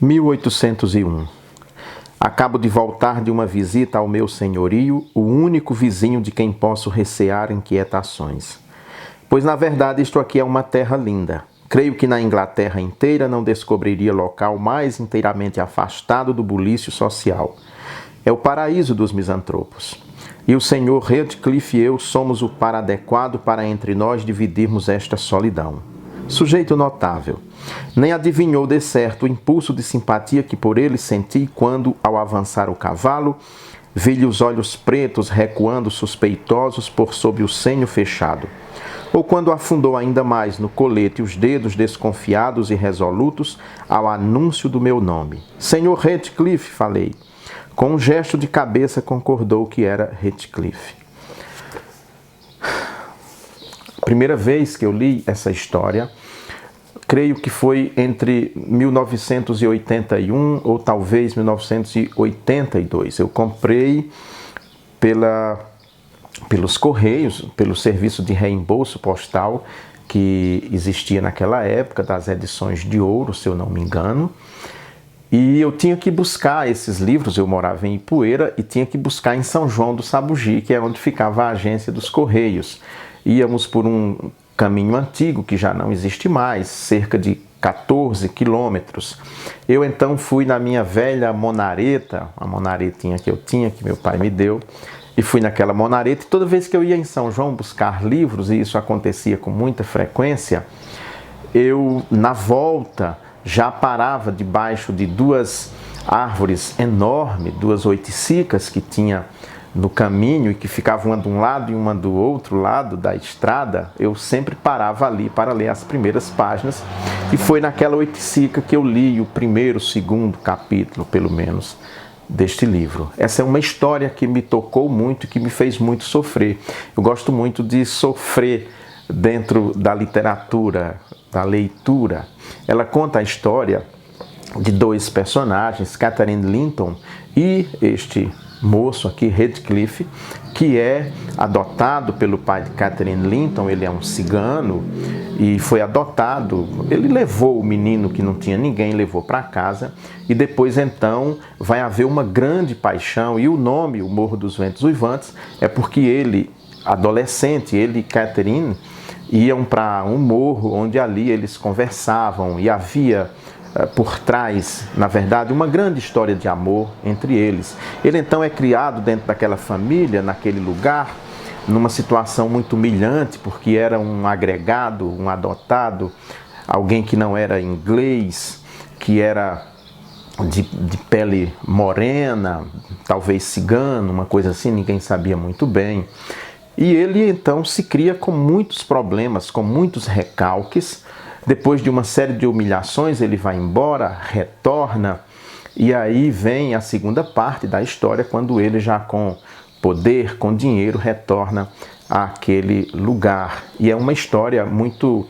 1801. Acabo de voltar de uma visita ao meu senhorio, o único vizinho de quem posso recear inquietações. Pois, na verdade, isto aqui é uma terra linda. Creio que na Inglaterra inteira não descobriria local mais inteiramente afastado do bulício social. É o paraíso dos misantropos. E o senhor Redcliffe e eu somos o par adequado para entre nós dividirmos esta solidão. Sujeito notável. Nem adivinhou de certo o impulso de simpatia que por ele senti quando, ao avançar o cavalo, vi-lhe os olhos pretos recuando suspeitosos por sob o senho fechado. Ou quando afundou ainda mais no colete os dedos desconfiados e resolutos ao anúncio do meu nome. Senhor Redcliffe, falei. Com um gesto de cabeça concordou que era Redcliffe. A primeira vez que eu li essa história, creio que foi entre 1981 ou talvez 1982. Eu comprei pelos Correios, pelo serviço de reembolso postal que existia naquela época, das edições de ouro, se eu não me engano. E eu tinha que buscar esses livros, eu morava em Ipueira, e tinha que buscar em São João do Sabugi, que é onde ficava a agência dos Correios. Íamos por um caminho antigo, que já não existe mais, cerca de 14 quilômetros. Eu então fui na minha velha monareta, a monaretinha que eu tinha, que meu pai me deu, e fui naquela monareta, e toda vez que eu ia em São João buscar livros, e isso acontecia com muita frequência, eu, na volta, já parava debaixo de duas árvores enormes, duas oiticicas que tinha no caminho e que ficavam uma de um lado e uma do outro lado da estrada. Eu sempre parava ali para ler as primeiras páginas, e foi naquela oiticica que eu li o primeiro, segundo capítulo, pelo menos, deste livro. Essa é uma história que me tocou muito e que me fez muito sofrer. Eu gosto muito de sofrer dentro da literatura, da leitura. Ela conta a história de dois personagens, Catherine Linton e este moço aqui, Redcliffe, que é adotado pelo pai de Catherine Linton. Ele é um cigano e foi adotado. Ele levou o menino que não tinha ninguém, levou para casa, e depois então vai haver uma grande paixão, e o nome, o Morro dos Ventos Uivantes, é porque ele, adolescente, ele e Catherine iam para um morro onde ali eles conversavam, e havia por trás, na verdade, uma grande história de amor entre eles. Ele então é criado dentro daquela família, naquele lugar, numa situação muito humilhante, porque era um agregado, um adotado, alguém que não era inglês, que era de pele morena, talvez cigano, uma coisa assim, ninguém sabia muito bem. E ele então se cria com muitos problemas, com muitos recalques. Depois de uma série de humilhações, ele vai embora, retorna, e aí vem a segunda parte da história, quando ele já com poder, com dinheiro, retorna àquele lugar. E é uma história muito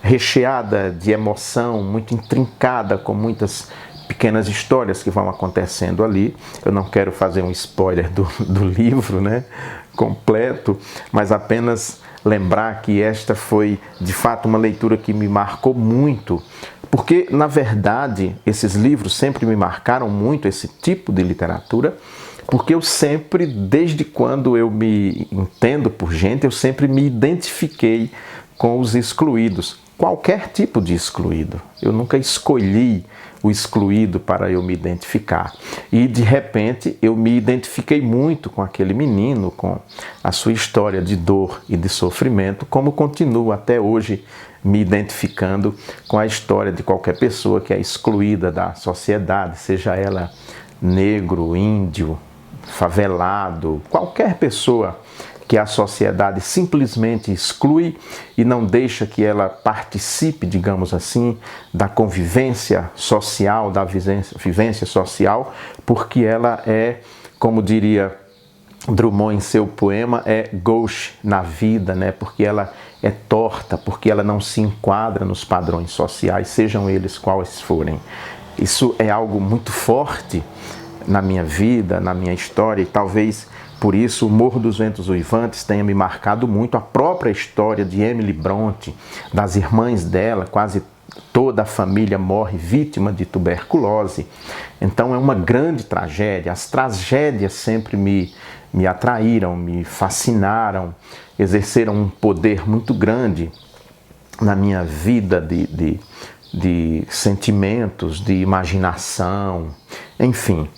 recheada de emoção, muito intrincada, com muitas pequenas histórias que vão acontecendo ali. Eu não quero fazer um spoiler do livro, né, completo, mas apenas lembrar que esta foi, de fato, uma leitura que me marcou muito, porque, na verdade, esses livros sempre me marcaram muito, esse tipo de literatura, porque eu sempre, desde quando eu me entendo por gente, eu sempre me identifiquei com os excluídos, qualquer tipo de excluído. Eu nunca escolhi o excluído para eu me identificar. E, de repente, eu me identifiquei muito com aquele menino, com a sua história de dor e de sofrimento, como continuo até hoje me identificando com a história de qualquer pessoa que é excluída da sociedade, seja ela negro, índio, favelado, qualquer pessoa que a sociedade simplesmente exclui e não deixa que ela participe, digamos assim, da convivência social, da vivência social, porque ela é, como diria Drummond em seu poema, é gauche na vida, né? Porque ela é torta, porque ela não se enquadra nos padrões sociais, sejam eles quais forem. Isso é algo muito forte na minha vida, na minha história, e talvez por isso o Morro dos Ventos Uivantes tenha me marcado muito. A própria história de Emily Brontë, das irmãs dela, quase toda a família morre vítima de tuberculose. Então é uma grande tragédia. As tragédias sempre me atraíram, me fascinaram, exerceram um poder muito grande na minha vida de sentimentos, de imaginação, enfim.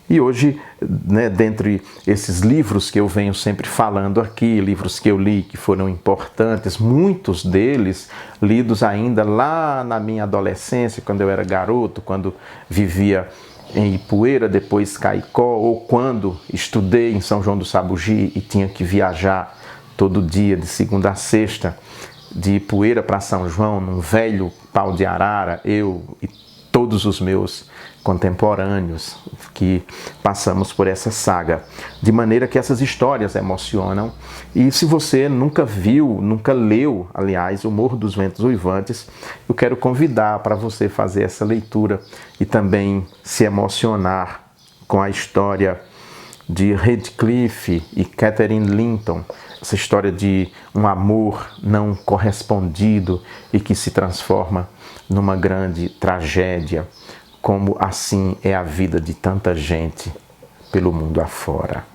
E hoje, né, dentre esses livros que eu venho sempre falando aqui, livros que eu li que foram importantes, muitos deles lidos ainda lá na minha adolescência, quando eu era garoto, quando vivia em Ipueira, depois Caicó, ou quando estudei em São João do Sabugi e tinha que viajar todo dia, de segunda a sexta, de Ipueira para São João, num velho pau de arara, eu e todos os meus contemporâneos que passamos por essa saga. De maneira que essas histórias emocionam. E se você nunca viu, nunca leu, aliás, O Morro dos Ventos Uivantes, eu quero convidar para você fazer essa leitura e também se emocionar com a história de Heathcliff e Catherine Linton, essa história de um amor não correspondido e que se transforma numa grande tragédia, como assim é a vida de tanta gente pelo mundo afora.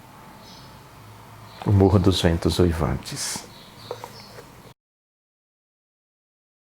O Morro dos Ventos Uivantes.